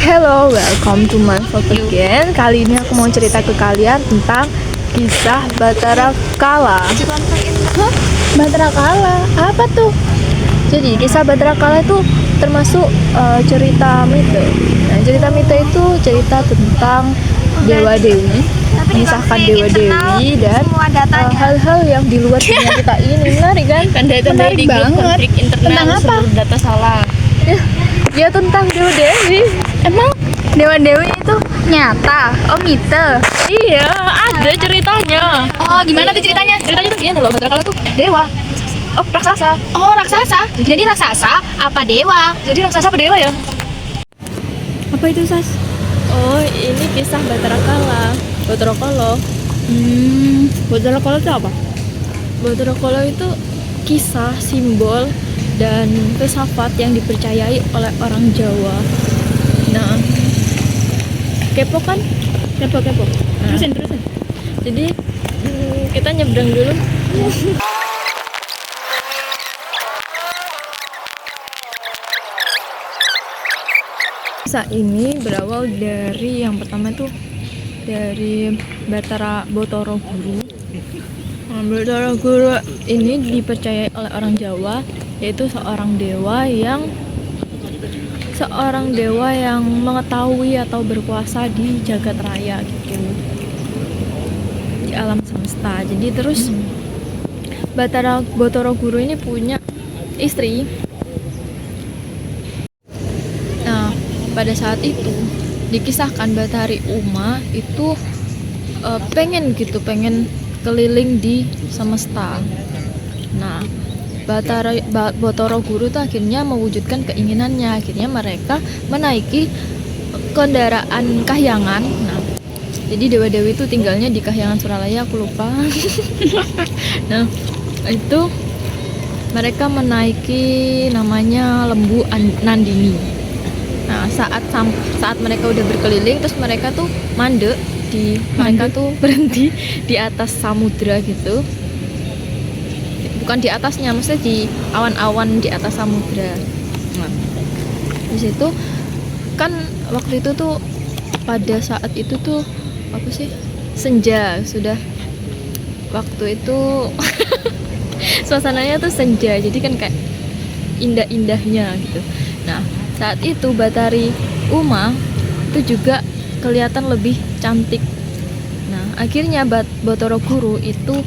Hello, welcome to my vlog again. Kali ini aku mau cerita ke kalian tentang kisah Batara Kala. Hah? Batara Kala? Apa tuh? Jadi kisah Batara Kala itu termasuk cerita mite. Nah, cerita mite itu cerita tentang dewa dewi, mengisahkan dewa dewi dan hal-hal yang di luar dunia kita ini. Menarik kan? Menarik banget. Tentang apa? Data salah. Ya tentang dewa dewi. Emang dewa dewi itu nyata? Oh mite? Iya, ada ceritanya. Oh gimana tuh ceritanya? Ceritanya tuh gini loh, Batara Kala tuh dewa. Oh, raksasa. Oh raksasa. Jadi raksasa apa dewa? Jadi raksasa apa dewa ya? Apa itu, Sas? Oh, ini kisah Batara Kala. Batara Kala. Batara Kala itu apa? Batara Kala itu kisah, simbol, dan filsafat yang dipercayai oleh orang Jawa. Nah, kepo kan? Kepo. Nah. Terusin. Jadi kita nyebrang dulu. Kisah ini berawal dari yang pertama tuh dari Batara Guru. Nah, Batara Guru ini dipercayai oleh orang Jawa, yaitu seorang dewa yang mengetahui atau berkuasa di jagat raya gitu, di alam semesta. Jadi terus Batara Guru ini punya istri. Nah, pada saat itu dikisahkan Batari Uma itu pengen keliling di semesta. Nah, Batara Guru itu akhirnya mewujudkan keinginannya. Akhirnya mereka menaiki kendaraan kahyangan. Nah, jadi dewa-dewi itu tinggalnya di Kahyangan Suralaya, aku lupa. Nah, itu mereka menaiki namanya Lembu Nandini. Nah, saat mereka udah berkeliling, terus mereka tuh mereka tuh berhenti di atas samudra gitu. Bukan di atasnya, maksudnya di awan-awan di atas samudra. Nah, di situ kan waktu itu tuh pada saat itu tuh apa sih? Senja sudah. Waktu itu suasananya tuh senja, jadi kan kayak indah-indahnya gitu. Nah, saat itu Batari Uma itu juga kelihatan lebih cantik. Nah, akhirnya Batara Guru itu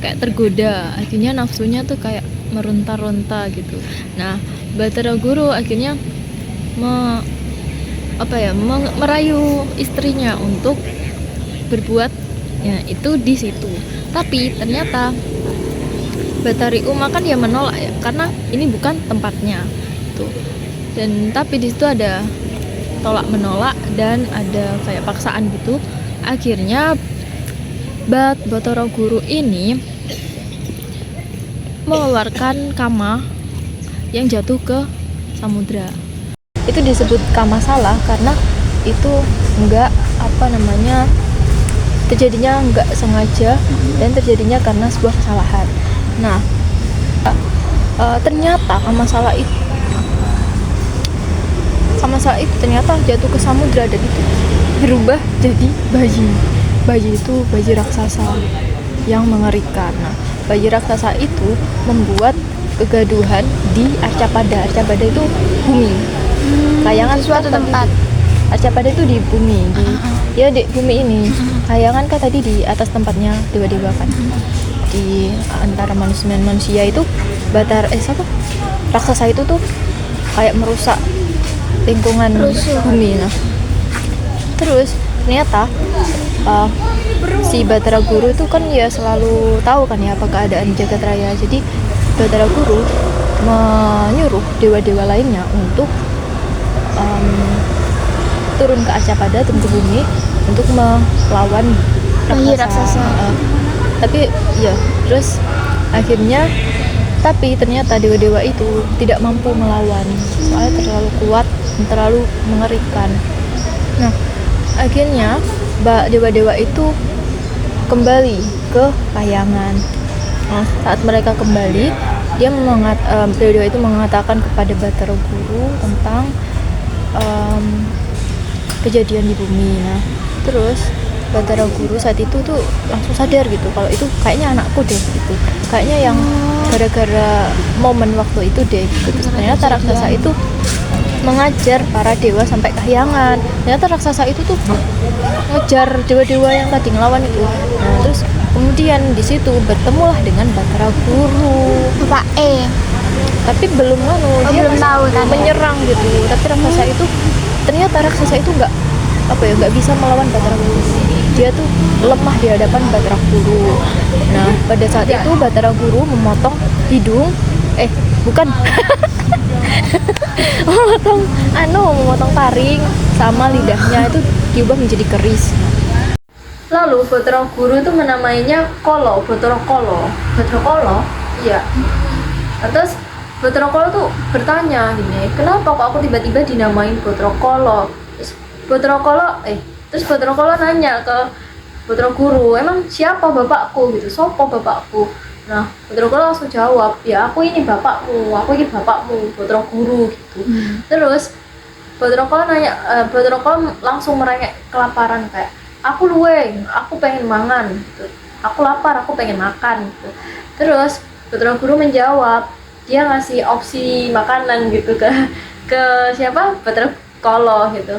kayak tergoda, akhirnya nafsunya tuh kayak meronta-ronta gitu. Nah, Batara Guru akhirnya merayu istrinya untuk berbuat ya itu di situ. Tapi ternyata Batari Uma kan dia menolak ya, karena ini bukan tempatnya tuh. Dan tapi di situ ada tolak menolak dan ada kayak paksaan gitu. Akhirnya Batara Guru ini mengeluarkan kama yang jatuh ke samudra. Itu disebut kama salah karena itu terjadinya enggak sengaja dan terjadinya karena sebuah kesalahan. Nah, ternyata kama salah itu ternyata jatuh ke samudra dan itu berubah jadi bayi itu bayi raksasa yang mengerikan. Nah, bayi raksasa itu membuat kegaduhan di Arcapada. Arcapada itu bumi. Kayangan suatu tempat. Arcapada itu di bumi, di bumi ini. Kayangan kan tadi di atas tempatnya dewa-dewa kan. Di antara manusia itu raksasa itu tuh kayak merusak lingkungan bumi. Nah, terus ternyata si Batara Guru itu kan ya selalu tahu kan ya apa keadaan jagat raya. Jadi Batara Guru menyuruh dewa-dewa lainnya untuk turun ke Arcapada, turun ke bumi untuk melawan raksasa. Tapi ya terus akhirnya ternyata dewa-dewa itu tidak mampu melawan, soalnya terlalu kuat dan terlalu mengerikan. Nah, akhirnya dewa-dewa itu kembali ke Kahyangan. Nah, saat mereka kembali, dewa-dewa itu mengatakan kepada Batara Guru tentang kejadian di bumi. Nah terus Batara Guru saat itu tuh langsung sadar gitu kalau itu kayaknya anakku deh gitu, kayaknya yang gara-gara momen waktu itu deh gitu. Terus ternyata raksasa itu mengajar para dewa sampai kehiangan. Ternyata raksasa itu tuh ngejar dewa-dewa yang tadi ngelawan itu. Nah terus kemudian di situ bertemulah dengan Batara Guru, Bapak tapi belum dia belum masih tahu kan ya? menyerang gitu. Tapi raksasa itu ternyata raksasa itu nggak bisa melawan Batara Guru. Dia tuh lemah di hadapan Batara Guru. Nah pada saat itu Batara Guru memotong hidung bukan memotong taring sama lidahnya itu diubah menjadi keris. Lalu Batara Guru itu menamainya Kolo, Batara Kolo. Iya. Terus Batara Kolo tuh bertanya gini, kenapa kok aku tiba-tiba dinamain Batara Kolo? Terus Batara Kolo nanya ke Batara Guru, emang siapa bapakku gitu, sopo bapakku? Nah Batara Kolo langsung jawab, ya aku ini bapakmu, Batara Guru gitu. Terus Batara Kolo langsung merengek kelaparan kayak, aku luweng, aku pengen mangan gitu, aku lapar, aku pengen makan gitu. Terus Batara Guru menjawab, dia ngasih opsi makanan gitu ke siapa, Batara Kolo gitu.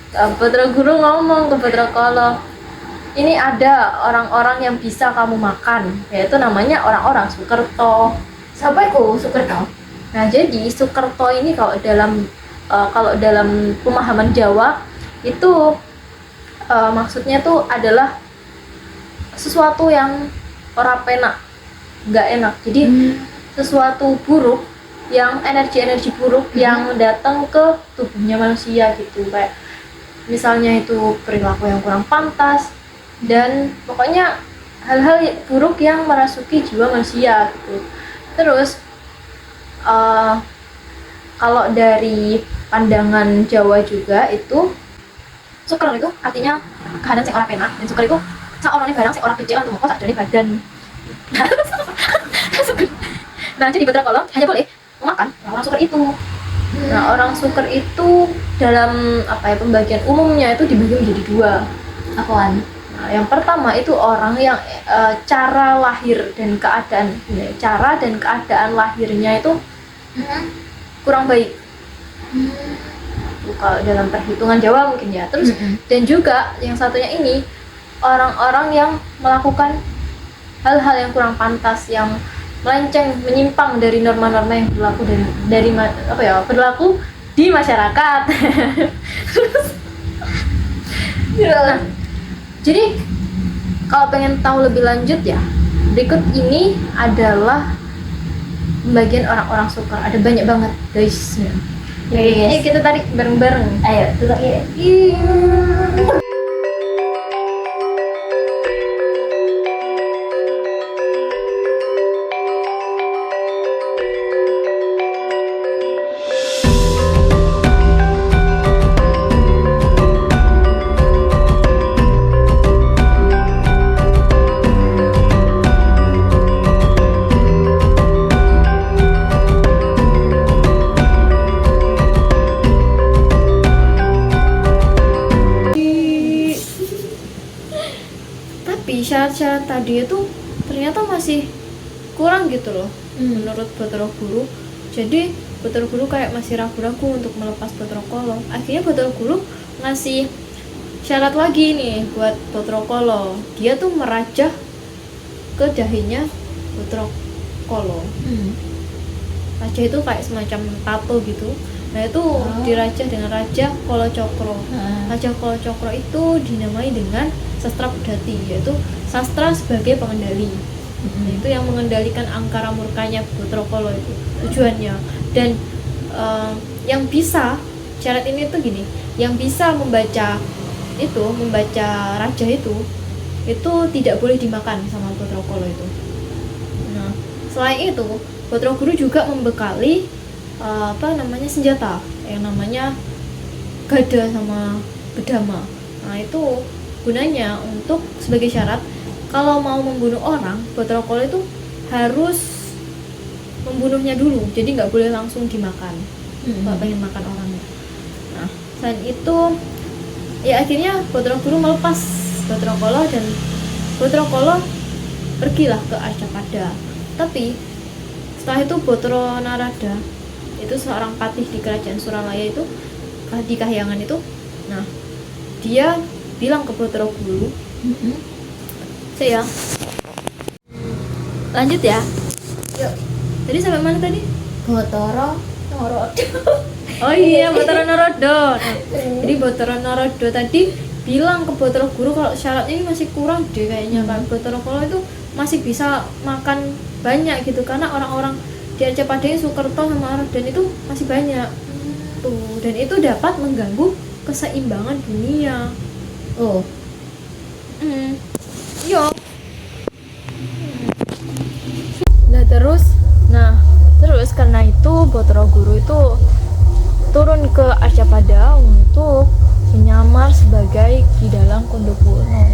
Batara Guru ngomong ke Batara Kolo, ini ada orang-orang yang bisa kamu makan, yaitu namanya orang-orang Sukerto. Siapa itu Sukerto? Nah jadi Sukerto ini kalau dalam pemahaman Jawa itu maksudnya tuh adalah sesuatu yang ora penak, nggak enak. Jadi sesuatu buruk, yang energi buruk yang datang ke tubuhnya manusia gitu, kayak misalnya itu perilaku yang kurang pantas dan pokoknya hal-hal buruk yang merasuki jiwa manusia gitu. Terus kalau dari pandangan Jawa juga itu suker itu artinya keadaan sing ora penak, dan suker itu sak orangnya barang sing ora kecil tuh kok sak jane badan. Nah jadi Batara Kolo hanya boleh memakan orang suker itu. Nah orang suker itu dalam pembagian umumnya itu dibagi menjadi dua. Apaan? Nah, yang pertama itu orang yang cara dan keadaan lahirnya itu kurang baik. Kalau dalam perhitungan Jawa mungkin ya. Terus dan juga yang satunya ini orang-orang yang melakukan hal-hal yang kurang pantas, yang melenceng, menyimpang dari norma-norma yang berlaku di masyarakat. Nah, jadi kalau pengen tahu lebih lanjut ya, berikut ini adalah pembagian orang-orang suker. Ada banyak banget guys. Ayo kita tarik bareng-bareng. Ayo, tutup ya. Tapi syarat-syarat tadi itu ternyata masih kurang gitu loh menurut Batara Guru. Jadi Batara Guru kayak masih ragu-ragu untuk melepas Batara Kolo. Akhirnya Batara Guru ngasih syarat lagi nih buat Batara Kolo. Dia tuh merajah ke dahinya Batara Kolo. Raja itu kayak semacam tato gitu. Nah itu dirajah dengan Raja Kolo Cokro. Raja Kolo Cokro itu dinamai dengan sastra Pedati, yaitu sastra sebagai pengendali. Itu yang mengendalikan angkara murkanya Batara Kolo itu tujuannya. Dan yang bisa, syarat ini tuh gini, yang bisa membaca raja itu tidak boleh dimakan sama Batara Kolo itu. Nah selain itu Batara Guru juga membekali senjata yang namanya gada sama bedama. Nah itu gunanya untuk sebagai syarat kalau mau membunuh orang, Batara Kolo itu harus membunuhnya dulu, jadi nggak boleh langsung dimakan kalau pengen makan orangnya. Nah selain itu Ya akhirnya Batara Guru melepas Batara Kala dan Batara Kala pergilah ke Arcapada. Tapi setelah itu Batara Narada itu seorang patih di kerajaan Suralaya itu, di Kahyangan itu. Nah, dia bilang ke Batara Guru, saya lanjut ya. Yuk. Tadi sampai mana tadi? Batara Narada. Oh iya, Batara Narada. Nah, jadi Batara Narada tadi bilang ke Batara Guru kalau syaratnya ini masih kurang deh kayaknya, kan Batara Kala itu masih bisa makan banyak gitu, karena orang-orang di Arcapada yang Sukerto sama Raden itu masih banyak tuh, dan itu dapat mengganggu keseimbangan dunia. Oh, Iya. Terus karena itu Batara Guru itu turun ke Arcapada untuk menyamar sebagai Ki Dalang Kondobuwono.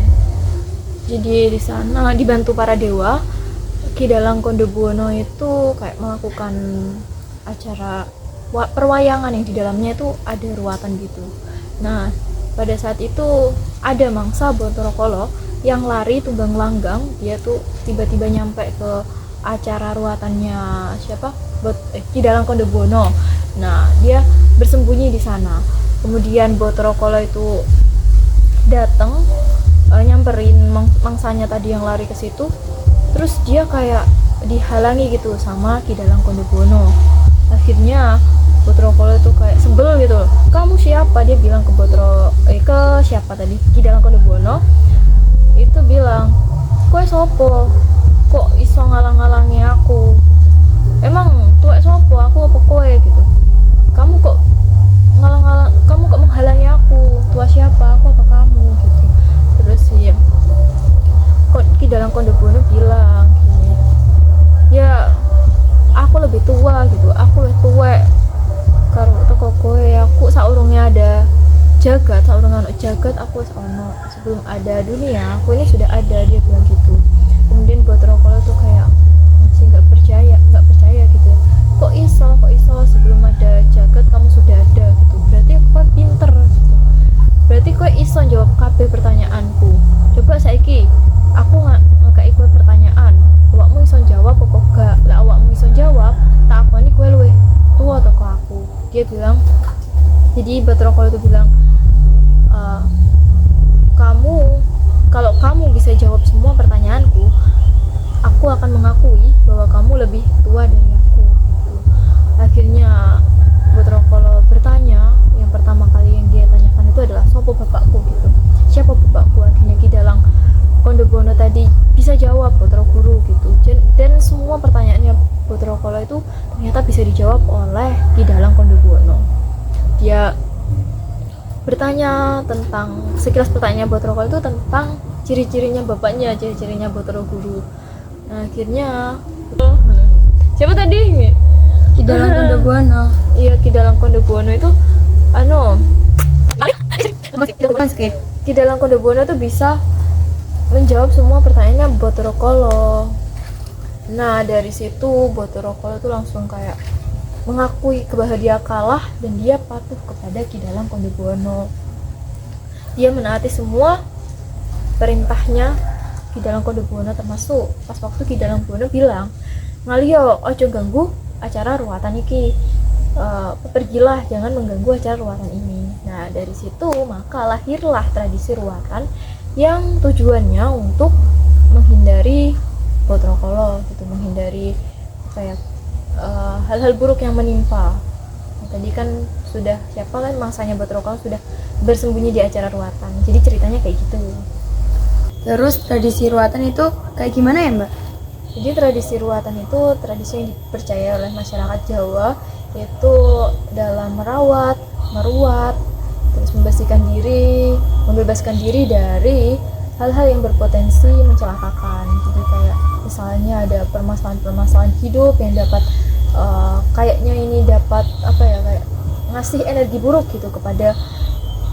Jadi di sana dibantu para dewa, Ki Dalang Kondobuwono itu kayak melakukan acara perwayangan yang di dalamnya itu ada ruatan gitu. Nah, pada saat itu ada mangsa Batara Kala yang lari tunggang langgang, dia tuh tiba-tiba nyampe ke acara ruatannya siapa? Ki Dalang Kondobuwono. Nah, dia bersembunyi di sana. Kemudian Batara Kala itu datang, nyamperin mangsanya tadi yang lari ke situ. Terus dia kayak dihalangi gitu sama Ki Dalang Kondobuwono. Akhirnya Batara Kala itu kayak sebel gitu. Kamu siapa? Dia bilang ke ke siapa tadi? Ki Dalang Kondobuwono. Itu bilang, "Kowe sopo? Kok iso ngalang-ngalangi aku? Emang tuwek sopo? Aku apa kowe?" gitu. Kamu kok menghalangi aku? Tua siapa? Aku apa kamu? gitu. Terus sih kok Ki Dalang Kondobuwono bilang gini, ya aku lebih tua gitu, aku lebih tua karo teko kowe, aku saurunge ada jagat, saurunge ana jagat aku wis ono, sebelum ada dunia aku ini sudah ada, dia bilang gitu. Kemudian Batara Kala tuh kayak masih nggak percaya gitu, kok iso sebelum ada jagat kamu sudah ada gitu, berarti kowe pinter gitu, berarti kowe iso jawab kabeh pertanyaanku. Coba saiki aku ngekei kowe pertanyaan, awakmu iso jawab apa gak? Lah awakmu iso jawab, tak akoni kowe luwih tua teko aku. Dia bilang, jadi Batara Kala itu bilang, kalau kamu bisa jawab semua pertanyaanku, aku akan mengakui bahwa kamu lebih tua dari aku gitu. Akhirnya Batara Kala bertanya, yang pertama kali yang dia tanyakan itu adalah sopo bapakku gitu, siapa bapakku. Akhirnya Ki Dalang Kondobuwono tadi bisa jawab Batara Guru gitu, dan semua pertanyaannya Batara Kala itu ternyata bisa dijawab oleh Ki Dalang Kondobuwono. Dia bertanya tentang, sekilas pertanyaan Batara Kala itu tentang ciri-cirinya bapaknya, ciri-cirinya Batara Guru. Nah, akhirnya siapa tadi? Ki Dalang Kondobuwono. Iya, Ki Dalang Kondobuwono itu Ki Dalang Kondobuwono tuh bisa menjawab semua pertanyaannya Batara Kala. Nah, dari situ Batara Kala tuh langsung kayak mengakui bahwa dia kalah dan dia patuh kepada Ki Dalang Kondobuwono. Dia menaati semua perintahnya Ki Dalang Kondobuwono, termasuk pas waktu Ki Dalang Kondobuwono bilang, "Ngaliyo, ojo ganggu acara ruatan iki. Pergilah, jangan mengganggu acara ruatan ini." Nah, dari situ maka lahirlah tradisi ruatan yang tujuannya untuk menghindari Batara Kala gitu, menghindari kayak hal-hal buruk yang menimpa. Nah, tadi kan sudah siapa kan mangsanya Batara Kala sudah bersembunyi di acara ruatan, jadi ceritanya kayak gitu. Terus tradisi ruatan itu kayak gimana ya, Mbak? Jadi tradisi ruatan itu tradisi yang dipercaya oleh masyarakat Jawa, yaitu dalam merawat, meruat, terus membersihkan diri, membebaskan diri dari hal-hal yang berpotensi mencelakakan. Jadi kayak misalnya ada permasalahan hidup yang dapat kayaknya ini dapat kayak ngasih energi buruk gitu kepada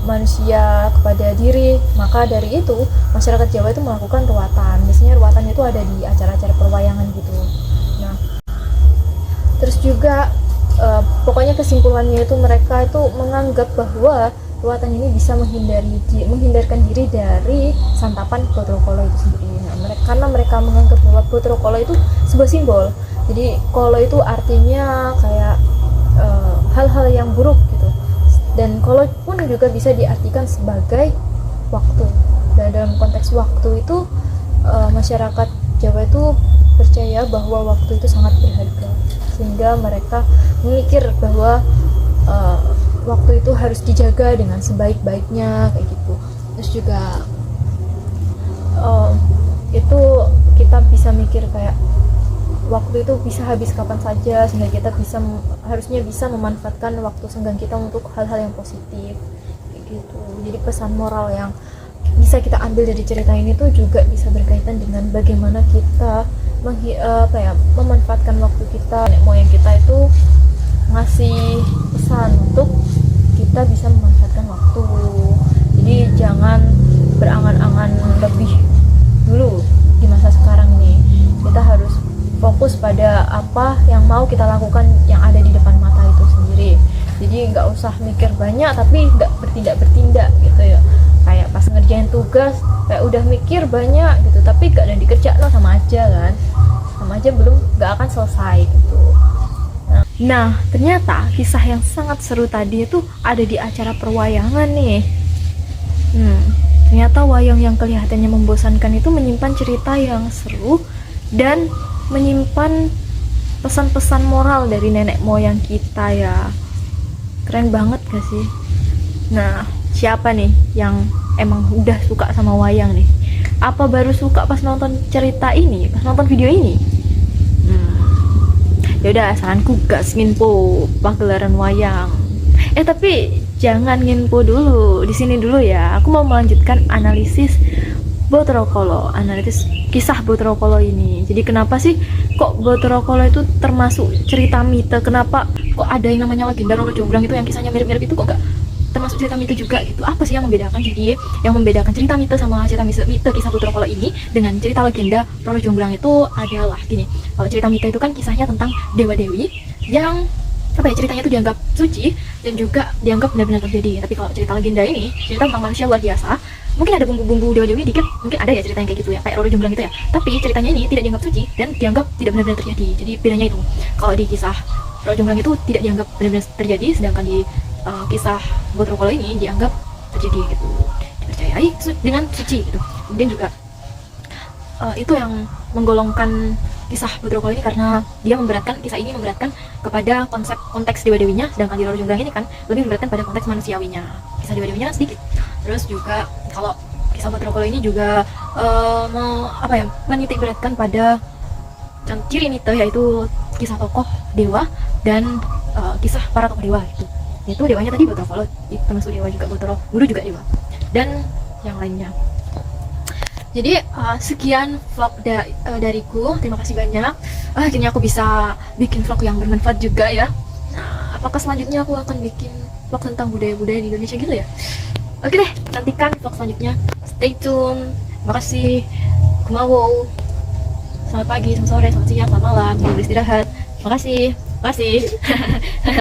manusia, kepada diri, maka dari itu masyarakat Jawa itu melakukan ruatan. Biasanya ruatan itu ada di acara-acara perwayangan gitu. Nah, terus juga pokoknya kesimpulannya itu mereka itu menganggap bahwa Luwatan ini bisa menghindarkan diri dari santapan Botro Kolo itu sendiri. Nah, karena mereka menganggap bahwa Botro Kolo itu sebuah simbol. Jadi kolo itu artinya kayak hal-hal yang buruk gitu. Dan kolo pun juga bisa diartikan sebagai waktu. Dan dalam konteks waktu itu masyarakat Jawa itu percaya bahwa waktu itu sangat berharga, sehingga mereka memikir bahwa waktu itu harus dijaga dengan sebaik-baiknya kayak gitu. Terus juga itu kita bisa mikir kayak waktu itu bisa habis kapan saja, sehingga kita harusnya bisa memanfaatkan waktu senggang kita untuk hal-hal yang positif kayak gitu. Jadi pesan moral yang bisa kita ambil dari cerita ini tuh juga bisa berkaitan dengan bagaimana kita memanfaatkan waktu kita. Nenek moyang kita itu ngasih pesan untuk kita bisa memanfaatkan waktu. Jadi jangan berangan-angan lebih dulu di masa sekarang nih. Kita harus fokus pada apa yang mau kita lakukan yang ada di depan mata itu sendiri. Jadi nggak usah mikir banyak tapi nggak bertindak gitu ya. Kayak pas ngerjain tugas kayak udah mikir banyak gitu tapi gak ada dikerjain, sama aja kan, sama aja belum nggak akan selesai gitu. Nah, ternyata kisah yang sangat seru tadi itu ada di acara perwayangan nih. Ternyata wayang yang kelihatannya membosankan itu menyimpan cerita yang seru dan menyimpan pesan-pesan moral dari nenek moyang kita ya. Keren banget gak sih? Nah, siapa nih yang emang udah suka sama wayang nih? Apa baru suka pas nonton cerita ini, pas nonton video ini? Yaudah, saranku gas nginpo pagelaran wayang. Tapi jangan nginpo dulu di sini dulu ya. Aku mau melanjutkan analisis Botro Kolo, analisis kisah Botro Kolo ini. Jadi kenapa sih kok Botro Kolo itu termasuk cerita mite? Kenapa kok ada yang namanya legenda Roro Jomblang itu yang kisahnya mirip-mirip itu kok gak termasuk cerita mite juga gitu? Apa sih yang membedakan? Jadi yang membedakan cerita mite sama cerita mite kisah Botro Kolo ini dengan cerita legenda Roro Jomblang itu adalah gini. Kalau cerita mite itu kan kisahnya tentang dewa-dewi yang ceritanya itu dianggap suci dan juga dianggap benar-benar terjadi. Tapi kalau cerita legenda ini cerita tentang manusia luar biasa. Mungkin ada bumbu-bumbu dewa-dewi dikit, mungkin ada ya cerita yang kayak gitu ya, kayak Roro Jomblang itu ya. Tapi ceritanya ini tidak dianggap suci dan dianggap tidak benar-benar terjadi. Jadi bedanya itu. Kalau di kisah Roro Jomblang itu tidak dianggap benar-benar terjadi, sedangkan di kisah Botro Kolo ini dianggap terjadi gitu, dipercayai dengan suci gitu. Kemudian juga itu yang menggolongkan kisah Botro Kolo ini karena dia kisah ini memberatkan kepada konteks dewa-dewinya, sedangkan di Roro Jomblang ini kan lebih memberatkan pada konteks manusiawinya. Kisah dewa-dewinya sedikit. Terus juga kalau kisah Botro Kolo ini juga menitik beratkan pada ciri mite, yaitu kisah tokoh dewa dan kisah para tokoh dewa gitu. Itu dewanya tadi Botro Kolo, termasuk dewa juga Botro Guru juga dewa, dan yang lainnya. Jadi sekian vlog dariku. Terima kasih banyak. Akhirnya aku bisa bikin vlog yang bermanfaat juga ya. Nah, apakah selanjutnya aku akan bikin vlog tentang budaya-budaya di Indonesia gitu ya? Oke deh, nantikan vlog selanjutnya. Stay tune. Terima kasih. Kumawo. Selamat pagi, selamat sore, selamat siang, selamat malam. Selamat istirahat. Terima kasih.